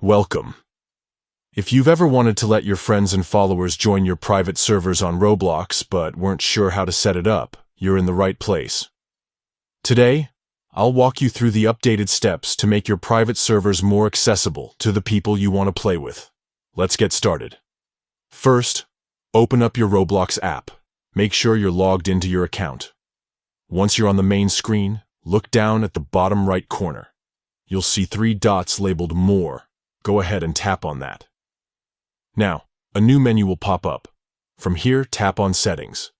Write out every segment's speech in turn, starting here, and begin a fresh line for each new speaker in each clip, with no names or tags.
Welcome. If you've ever wanted to let your friends and followers join your private servers on Roblox but weren't sure how to set it up, you're in the right place. Today, I'll walk you through the updated steps to make your private servers more accessible to the people you want to play with. Let's get started. First, open up your Roblox app. Make sure you're logged into your account. Once you're on the main screen, look down at the bottom right corner. You'll see 3 dots labeled More. Go ahead and tap on that. Now, a new menu will pop up. From here, tap on Settings.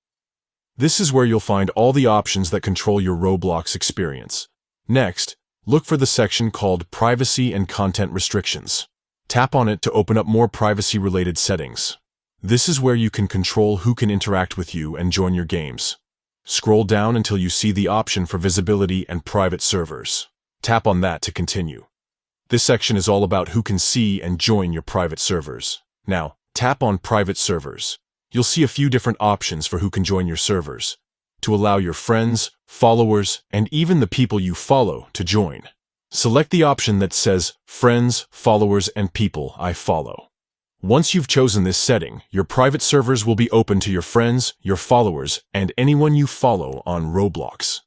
This is where you'll find all the options that control your Roblox experience. Next, look for the section called Privacy and Content Restrictions. Tap on it to open up more privacy-related settings. This is where you can control who can interact with you and join your games. Scroll down until you see the option for visibility and private servers. Tap on that to continue. This section is all about who can see and join your private servers. Now, tap on Private Servers. You'll see a few different options for who can join your servers, to allow your friends, followers, and even the people you follow to join. Select the option that says Friends, Followers, and People I Follow. Once you've chosen this setting, your private servers will be open to your friends, your followers, and anyone you follow on Roblox.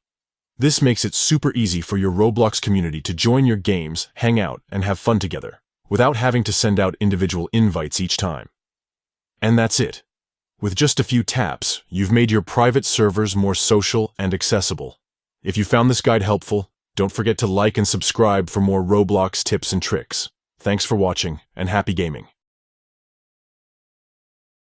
This makes it super easy for your Roblox community to join your games, hang out, and have fun together, without having to send out individual invites each time. And that's it. With just a few taps, you've made your private servers more social and accessible. If you found this guide helpful, don't forget to like and subscribe for more Roblox tips and tricks. Thanks for watching, and happy gaming.